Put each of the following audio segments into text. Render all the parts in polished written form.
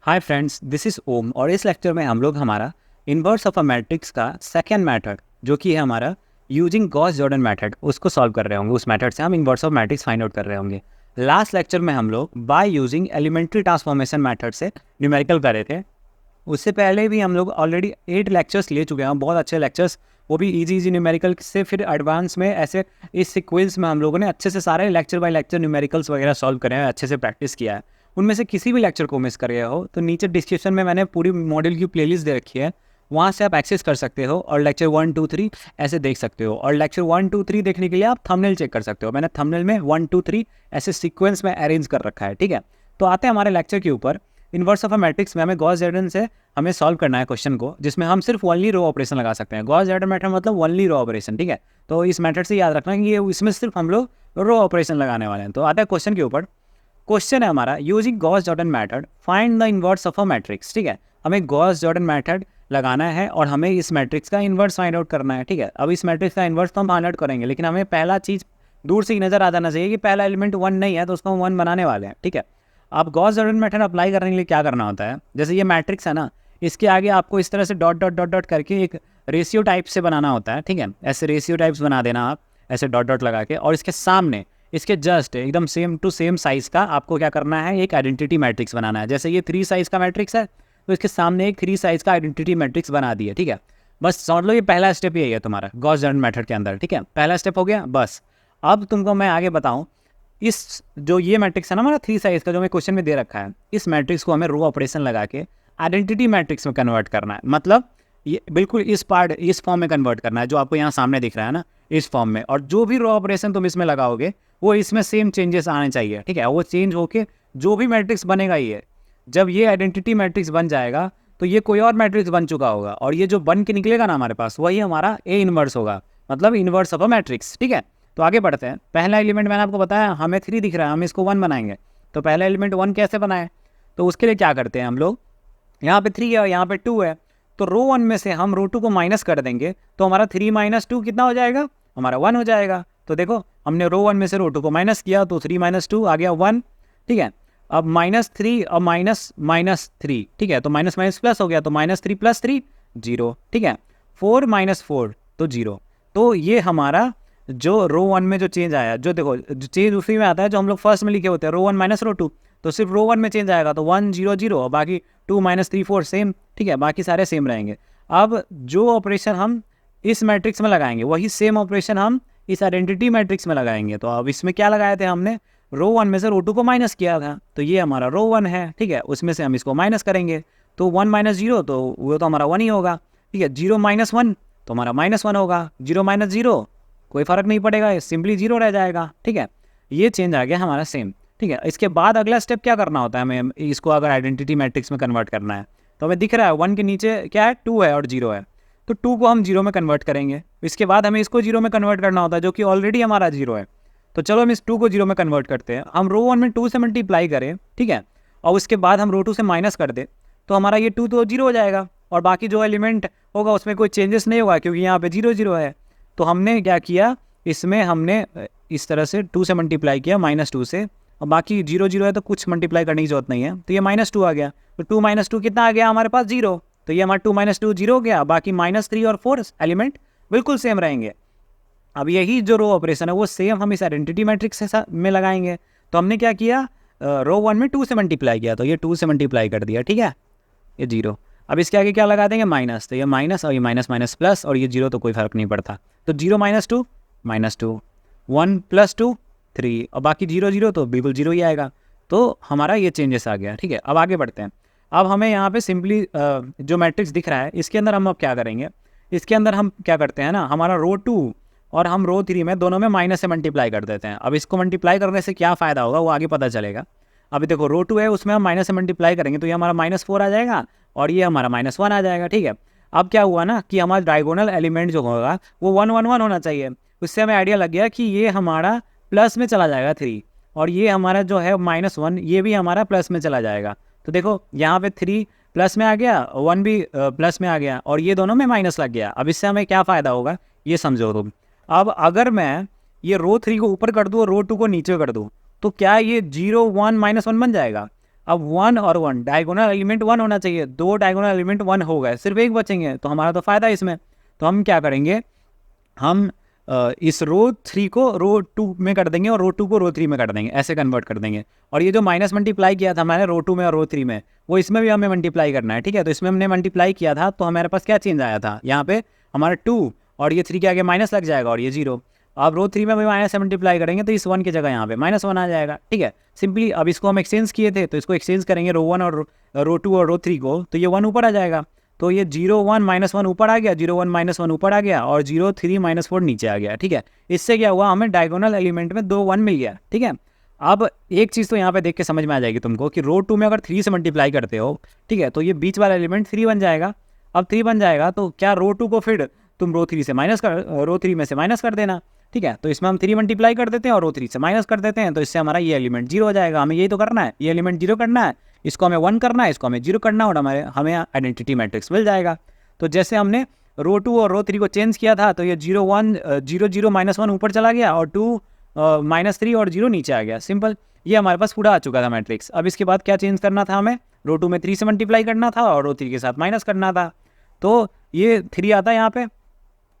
Hi friends, this is Om और इस lecture में हम लोग हमारा इन्वर्स ऑफ अ मैट्रिक्स का सेकेंड मेथड जो कि है हमारा यूजिंग गॉस जॉर्डन मेथड उसको सॉल्व कर रहे होंगे। उस मेथड से हम inverse of matrix find out कर रहे होंगे। लास्ट लेक्चर में हम लोग by using elementary transformation method से न्यूमेरिकल कर रहे थे। उससे पहले भी हम लोग ऑलरेडी 8 लेक्चर्स ले चुके हैं, बहुत अच्छे लेक्चर्स, वो भी इजी न्यूमेरिकल से फिर एडवांस में ऐसे इस सीक्वेंस में हम लोगों ने अच्छे से सारे लेक्चर बाय लेक्चर न्यूमेरिकल्स वगैरह सॉल्व करे हैं, अच्छे से प्रैक्टिस किया है। उनमें से किसी भी लेक्चर को मिस कर गए हो तो नीचे डिस्क्रिप्शन में मैंने पूरी मॉड्यूल की प्लेलिस्ट दे रखी है, वहाँ से आप एक्सेस कर सकते हो और लेक्चर 1 2 3 ऐसे देख सकते हो। और लेक्चर 1 2 3 देखने के लिए आप थंबनेल चेक कर सकते हो, मैंने थंबनेल में 1 2 3 ऐसे सीक्वेंस में अरेंज कर रखा है। ठीक है, तो आते हैं हमारे लेक्चर के ऊपर। इन्वर्स ऑफ अ मैट्रिक्स में हमें गॉस जॉर्डन से हमें सॉल्व करना है क्वेश्चन को, जिसमें हम सिर्फ ओनली रो ऑपरेशन लगा सकते हैं। गॉस जॉर्डन मेथड मतलब ओनली रो ऑपरेशन। ठीक है, तो इस मेथड से याद रखना कि ये इसमें सिर्फ हम लोग रो ऑपरेशन लगाने वाले हैं। तो आता है क्वेश्चन के ऊपर। क्वेश्चन है हमारा, using Gauss Jordan method find the inverse of a matrix. ठीक है, हमें गॉस जॉर्डन मेथड लगाना है और हमें इस मैट्रिक्स का इन्वर्स फाइंड आउट करना है। ठीक है, अब इस मैट्रिक्स का इन्वर्स तो हम फाइंड आउट करेंगे, लेकिन हमें पहला चीज़ दूर से ही नजर आ जाना चाहिए कि पहला एलिमेंट 1 नहीं है, तो उसको हम 1 बनाने वाले हैं। ठीक है, अब गॉस जॉर्डन मेथड अप्लाई करने के लिए क्या करना होता है, जैसे ये मैट्रिक्स है ना, इसके आगे आपको इस तरह से डॉट डॉट डॉट डॉट करके एक रेशियो टाइप से बनाना होता है। ठीक है, ऐसे रेशियो टाइप्स बना देना आप, ऐसे डॉट डॉट लगा के, और इसके सामने इसके जस्ट एकदम सेम टू सेम साइज़ का आपको क्या करना है, एक आइडेंटिटी मैट्रिक्स बनाना है। जैसे ये 3 साइज़ का मैट्रिक्स है, तो इसके सामने एक 3 साइज़ का आइडेंटिटी मैट्रिक्स बना दिया। ठीक है, बस समझ लो ये पहला स्टेप यही है तुम्हारा गॉस जॉर्डन मेथड के अंदर। ठीक है, पहला स्टेप हो गया। बस अब तुमको मैं आगे बताऊं, इस जो ये मैट्रिक्स है ना हमारा 3 साइज़ का, जो मैं क्वेश्चन में दे रखा है, इस मैट्रिक्स को हमें रो ऑपरेशन लगा के आइडेंटिटी मैट्रिक्स में कन्वर्ट करना है। मतलब ये बिल्कुल इस फॉर्म में कन्वर्ट करना है जो आपको यहाँ सामने दिख रहा है ना, इस फॉर्म में। और जो भी रो ऑपरेशन तुम इसमें लगाओगे वो इसमें सेम चेंजेस आने चाहिए। ठीक है, वो चेंज होके जो भी मैट्रिक्स बनेगा, ये जब ये आइडेंटिटी मैट्रिक्स बन जाएगा तो ये कोई और मैट्रिक्स बन चुका होगा, और ये जो बन के निकलेगा ना हमारे पास, वही हमारा ए इन्वर्स होगा, मतलब इन्वर्स ऑफ अ मैट्रिक्स। ठीक है, तो आगे बढ़ते हैं। पहला एलिमेंट मैंने आपको बताया हमें 3 दिख रहा है, हम इसको 1 बनाएंगे। तो पहला एलिमेंट 1 कैसे बनाए, तो उसके लिए क्या करते हैं हम लोग, यहाँ पे 3 है और यहाँ पे 2 है, तो रो 1 में से हम रो 2 को माइनस कर देंगे, तो हमारा 3 माइनस 2 कितना हो जाएगा, हमारा 1 हो जाएगा। तो देखो हमने रो 1 में से रो 2 को माइनस किया, तो 3 माइनस 2 आ गया 1। ठीक है, अब -3 और माइनस माइनस 3, ठीक है, तो माइनस माइनस प्लस हो गया, तो -3 + 3 0। ठीक है, 4 - 4 तो 0। तो ये हमारा जो रो 1 में जो चेंज आया, जो देखो जो चेंज उसी में आता है जो हम लोग फर्स्ट में लिखे होते हैं, रो 1 माइनस रो 2, तो सिर्फ रो 1 में चेंज आएगा, तो 1 0 0 और बाकी 2 - 3 4 सेम। ठीक है, बाकी सारे सेम रहेंगे। अब जो ऑपरेशन हम इस मैट्रिक्स में लगाएंगे वही सेम ऑपरेशन हम इस आइडेंटिटी मैट्रिक्स में लगाएंगे। तो अब इसमें क्या लगाए थे हमने, रो 1 में से रो 2 को माइनस किया था, तो ये हमारा रो 1 है। ठीक है, उसमें से हम इसको माइनस करेंगे, तो 1 - 0 तो वो तो हमारा 1 ही होगा। ठीक है, 0 - 1 तो हमारा -1 होगा, 0 - 0 कोई फ़र्क नहीं पड़ेगा, ये सिंपली 0 रह जाएगा। ठीक है, ये चेंज आ गया हमारा सेम। ठीक है, इसके बाद अगला स्टेप क्या करना होता है हमें, इसको अगर आइडेंटिटी मैट्रिक्स में कन्वर्ट करना है, तो हमें दिख रहा है 1 के नीचे क्या है, 2 है और 0 है, तो 2 को हम 0 में कन्वर्ट करेंगे। इसके बाद हमें इसको 0 में कन्वर्ट करना होता है, जो कि ऑलरेडी हमारा 0 है। तो चलो हम इस 2 को 0 में कन्वर्ट करते हैं। हम रो 1 में 2 से मल्टीप्लाई करें, ठीक है, और उसके बाद हम रो 2 से माइनस कर दें, तो हमारा ये 2 तो 0 हो जाएगा, और बाकी जो एलिमेंट होगा उसमें कोई चेंजेस नहीं होगा, क्योंकि यहाँ पे 0 0 है। तो हमने क्या किया, इसमें हमने इस तरह से 2 से मल्टीप्लाई किया, -2 से, और बाकी 0 0 है तो कुछ मल्टीप्लाई करने की जरूरत नहीं है, तो ये -2 आ गया। तो 2 - 2 कितना आ गया हमारे पास, 0। तो ये हमारा 2 - 2 0 हो गया, बाकी -3 और 4 एलिमेंट बिल्कुल सेम रहेंगे। अब यही जो रो ऑपरेशन है वो सेम हम इस आइडेंटिटी मैट्रिक्स में लगाएंगे। तो हमने क्या किया, रो 1 में 2 से मल्टीप्लाई किया, तो ये 2 से मल्टीप्लाई कर दिया। ठीक है, ये 0। अब इसके आगे क्या लगा देंगे, माइनस, तो ये माइनस और ये माइनस माइनस प्लस, और ये 0 तो कोई फर्क नहीं पड़ता, तो 0 - 2 -2, 1 + 2 3, और बाकी 0 0 तो बिल्कुल 0 ही आएगा। तो हमारा ये चेंजेस आ गया। ठीक है, अब आगे बढ़ते हैं। अब हमें यहाँ पे सिंपली जो मैट्रिक्स दिख रहा है इसके अंदर हम अब क्या करेंगे, इसके अंदर हम क्या करते हैं ना, हमारा रो 2 और हम रो 3 में दोनों में माइनस से मल्टीप्लाई कर देते हैं। अब इसको मल्टीप्लाई करने से क्या फ़ायदा होगा वो आगे पता चलेगा। अभी देखो रो 2 है, उसमें हम माइनस से मल्टीप्लाई करेंगे, तो ये हमारा -4 आ जाएगा और ये हमारा -1 आ जाएगा। ठीक है, अब क्या हुआ ना कि हमारा डायगोनल एलिमेंट जो होगा वो 1 1 1 होना चाहिए। उससे हमें आइडिया लग गया कि ये हमारा प्लस में चला जाएगा 3, और ये हमारा जो है -1 ये भी हमारा प्लस में चला जाएगा। तो देखो यहाँ पे 3 प्लस में आ गया, 1 भी प्लस में आ गया, और ये दोनों में माइनस लग गया। अब इससे हमें क्या फ़ायदा होगा ये समझो तुम। अब अगर मैं ये रो 3 को ऊपर कर दूँ और रो 2 को नीचे कर दूँ, तो क्या ये 0 1 -1 बन जाएगा। अब 1 और 1 डायगोनल एलिमेंट 1 होना चाहिए, 2 डायगोनल एलिमेंट 1 हो गए, सिर्फ एक बचेंगे, तो हमारा तो फ़ायदा इसमें। तो हम क्या करेंगे, हम इस रो 3 को रो 2 में कर देंगे और रो 2 को रो 3 में कर देंगे, ऐसे कन्वर्ट कर देंगे। और ये जो माइनस मल्टीप्लाई किया था हमारे रो 2 में और रो 3 में, वो इसमें भी हमें मल्टीप्लाई करना है, ठीक है। तो इसमें हमने मल्टीप्लाई किया था, तो हमारे पास क्या चेंज आया था, यहाँ पे हमारा 2 और ये 3 के आगे माइनस लग जाएगा और ये 0। अब रो 3 में भी माइनस से मल्टीप्लाई करेंगे तो इस 1 की जगह यहाँ पे -1 आ जाएगा, ठीक है। सिंपली अब इसको हम एक्सचेंज किए थे, तो इसको एक्सचेंज करेंगे रो 1 और रो 2 और रो 3 को, तो ये 1 ऊपर आ जाएगा। तो ये 0 1 -1 ऊपर आ गया, 0 1 -1 ऊपर आ गया और 0 3 -4 नीचे आ गया, ठीक है। इससे क्या हुआ, हमें डायगोनल एलिमेंट में 2 1 मिल गया, ठीक है। अब एक चीज़ तो यहाँ पे देख के समझ में आ जाएगी तुमको कि रो 2 में अगर 3 से मल्टीप्लाई करते हो, ठीक है, तो ये बीच वाला एलिमेंट 3 बन जाएगा। अब 3 बन जाएगा तो क्या रो 2 को फिर तुम रो 3 में से माइनस कर देना, ठीक है। तो इसमें हम 3 मल्टीप्लाई कर देते हैं और रो 3 से माइनस कर देते हैं, तो इससे हमारा ये एलिमेंट 0 हो जाएगा। हमें यही तो करना है, ये एलिमेंट 0 करना है, इसको हमें 1 करना है, इसको हमें 0 करना है, और हमें आइडेंटिटी मैट्रिक्स मिल जाएगा। तो जैसे हमने रो 2 और रो 3 को चेंज किया था, तो ये 0 1 0 0 -1 ऊपर चला गया और 2 -3 और 0 नीचे आ गया, सिंपल। ये हमारे पास पूरा आ चुका था मैट्रिक्स। अब इसके बाद क्या चेंज करना था, हमें रो 2 में 3 से मल्टीप्लाई करना था और रो 3 के साथ माइनस करना था। तो ये 3 आता है यहाँ पे,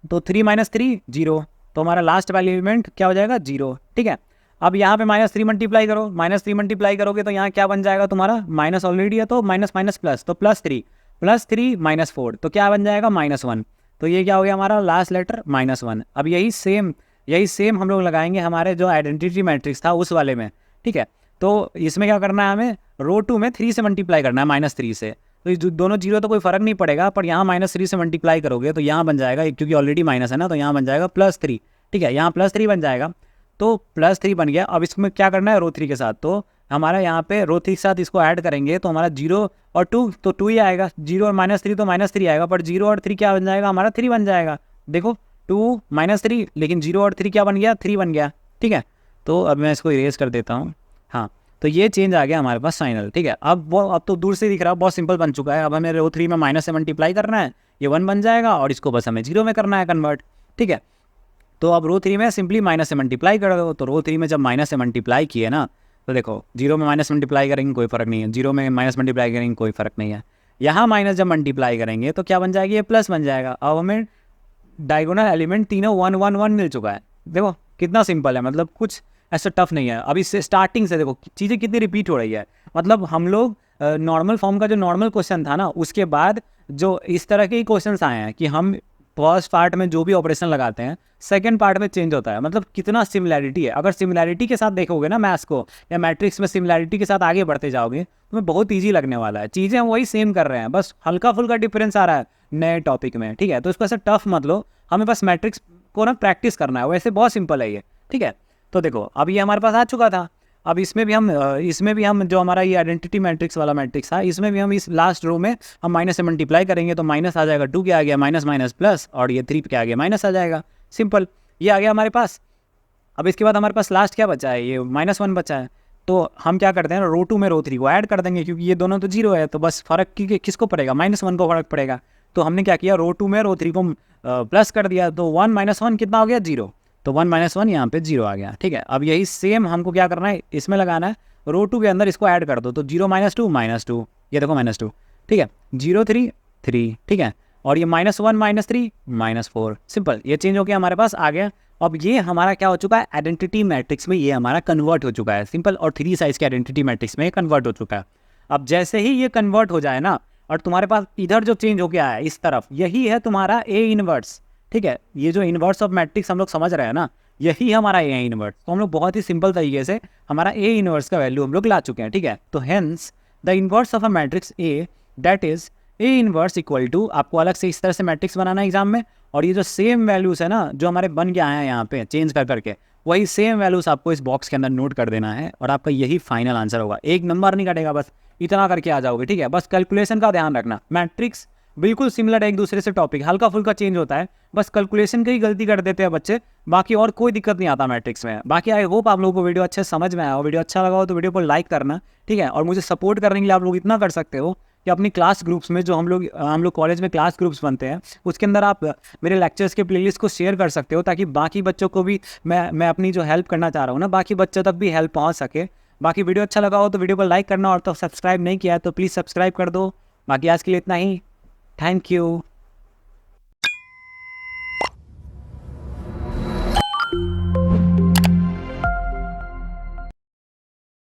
तो 3 - 3 0, तो हमारा लास्ट वाला एलिमेंट क्या हो जाएगा, 0, ठीक है। अब यहाँ पे -3 मल्टीप्लाई करो, -3 मल्टीप्लाई करोगे तो यहाँ क्या बन जाएगा तुम्हारा, माइनस ऑलरेडी है तो माइनस माइनस प्लस, तो +3 +3 -4, तो क्या बन जाएगा -1। तो ये क्या हो गया हमारा लास्ट लेटर -1। अब यही सेम हम लोग लगाएंगे हमारे जो आइडेंटिटी मैट्रिक्स था उस वाले में, ठीक है। तो इसमें क्या करना है, हमें रो 2 में 3 से मल्टीप्लाई करना है -3 से, तो ये दोनों 0 तो कोई फ़र्क नहीं पड़ेगा, पर यहाँ -3 से मल्टीप्लाई करोगे तो यहाँ बन जाएगा, क्योंकि ऑलरेडी माइनस है ना, तो यहाँ बन जाएगा +3, ठीक है। यहाँ +3 बन जाएगा, तो +3 बन गया। अब इसमें क्या करना है रो 3 के साथ, तो हमारा यहाँ पे रो 3 के साथ इसको ऐड करेंगे तो हमारा 0 और 2 तो 2 ही आएगा, 0 और -3 तो -3 आएगा, पर 0 और 3 क्या बन जाएगा हमारा, 3 बन जाएगा। देखो 2 -3, लेकिन 0 और 3 क्या बन गया, 3 बन गया, ठीक है। तो अब मैं इसको इरेज कर देता हूँ, हाँ। तो ये चेंज आ गया हमारे पास फाइनल, ठीक है। अब तो दूर से दिख रहा है, बहुत सिंपल बन चुका है। अब हमें रो 3 में माइनस से मल्टीप्लाई करना है, ये 1 बन जाएगा और इसको बस हमें 0 में करना है कन्वर्ट, ठीक है। तो अब रो 3 में सिंपली माइनस से मल्टीप्लाई कर दो, तो रो 3 में जब माइनस से मल्टीप्लाई किए ना, तो देखो 0 में माइनस मल्टीप्लाई करेंगे कोई फ़र्क नहीं है, 0 में माइनस मल्टीप्लाई करेंगे कोई फ़र्क नहीं है। यहाँ माइनस जब मल्टीप्लाई करेंगे तो क्या बन जाएगी, ये प्लस बन जाएगा। अब हमें डायगोनल एलिमेंट तीनों 1 1 1 मिल चुका है। देखो कितना सिंपल है, मतलब कुछ ऐसा टफ नहीं है। अब इससे स्टार्टिंग से देखो चीज़ें कितनी रिपीट हो रही है, मतलब हम लोग नॉर्मल फॉर्म का जो नॉर्मल क्वेश्चन था ना, उसके बाद जो इस तरह के ही क्वेश्चन आए हैं कि हम फर्स्ट पार्ट में जो भी ऑपरेशन लगाते हैं सेकंड पार्ट में चेंज होता है। मतलब कितना सिमिलैरिटी है, अगर सिमिलैरिटी के साथ देखोगे ना मैथ्स को या मैट्रिक्स में सिमिलैरिटी के साथ आगे बढ़ते जाओगे तुम्हें बहुत ईजी लगने वाला है। चीज़ें हम वही सेम कर रहे हैं, बस हल्का फुल्का डिफरेंस आ रहा है नए टॉपिक में, ठीक है। तो इसको ऐसे टफ मत लो, हमें बस मैट्रिक्स को ना प्रैक्टिस करना है, वैसे बहुत सिंपल है ये, ठीक है। तो देखो अब ये हमारे पास आ चुका था। अब इसमें भी हम जो हमारा ये आइडेंटिटी मैट्रिक्स वाला मैट्रिक्स था, इसमें भी हम इस लास्ट रो में हम माइनस से मल्टीप्लाई करेंगे तो माइनस आ जाएगा, 2 क्या आ गया माइनस माइनस प्लस, और ये 3 क्या आ गया माइनस आ जाएगा, सिंपल। ये आ गया हमारे पास। अब इसके बाद हमारे पास लास्ट क्या बचा है, ये -1 बचा है। तो हम क्या करते हैं, रो 2 में रो 3 को ऐड कर देंगे, क्योंकि ये दोनों तो 0 है, तो बस फ़र्क किसको पड़ेगा, -1 को फ़र्क पड़ेगा। तो हमने क्या किया, रो 2 में रो 3 को प्लस कर दिया, तो 1 - 1 कितना हो गया, 0। तो 1 - 1 यहाँ पे 0 आ गया, ठीक है। अब यही सेम हमको क्या करना है, इसमें लगाना है, रो 2 के अंदर इसको ऐड कर दो, तो 0 - 2 -2, ये देखो -2, ठीक है। 0 3 3, ठीक है। और ये -1 -3 -4, सिंपल। ये चेंज हो गया हमारे पास आ गया। अब ये हमारा क्या हो चुका है, आइडेंटिटी मैट्रिक्स में ये हमारा कन्वर्ट हो चुका है, सिंपल। और 3 साइज के आइडेंटिटी मैट्रिक्स में ये कन्वर्ट हो चुका है। अब जैसे ही ये कन्वर्ट हो जाए ना, और तुम्हारे पास इधर जो चेंज हो गया है इस तरफ, यही है तुम्हारा ए इनवर्स, ठीक है। ये जो इनवर्स ऑफ मैट्रिक्स हम लोग समझ रहे हैं ना, यही हमारा ए इनवर्स। तो हम लोग बहुत ही सिंपल तरीके से हमारा ए इनवर्स का वैल्यू हम लोग ला चुके हैं, ठीक है। तो hence the inverse of a matrix A, that is A inverse equal to, आपको अलग से इस तरह से मैट्रिक्स बनाना है एग्जाम में, और ये जो सेम वैल्यूज़ है ना जो हमारे बन के आए हैं यहाँ पे चेंज कर करके, वही सेम वैल्यूज़ आपको इस बॉक्स के अंदर नोट कर देना है, और आपका यही फाइनल आंसर होगा। एक नंबर नहीं कटेगा, बस इतना करके आ जाओगे, ठीक है। बस कैलकुलेशन का ध्यान रखना, मैट्रिक्स बिल्कुल सिमिलर है एक दूसरे से, टॉपिक हल्का फुल्का चेंज होता है, बस कैलकुलेशन की ही गलती कर देते हैं बच्चे, बाकी और कोई दिक्कत नहीं आता मैट्रिक्स में। बाकी आई होप आप लोगों को वीडियो अच्छे समझ में आया हो। वीडियो अच्छा लगा हो तो वीडियो को लाइक करना, ठीक है। और मुझे सपोर्ट करने के लिए आप लोग इतना कर सकते हो कि अपनी क्लास ग्रुप्स में, जो हम लोग कॉलेज में क्लास ग्रुप्स बनते हैं, उसके अंदर आप मेरे लेक्चर्स के प्लेलिस्ट को शेयर कर सकते हो, ताकि बाकी बच्चों को भी मैं अपनी जो हेल्प करना चाह रहा हूँ ना, बाकी बच्चों तक भी हेल्प पहुँच सके। बाकी वीडियो अच्छा लगा हो तो वीडियो को लाइक करना, और तो सब्सक्राइब नहीं किया है तो प्लीज़ सब्सक्राइब कर दो। बाकी आज के लिए इतना ही। Thank you.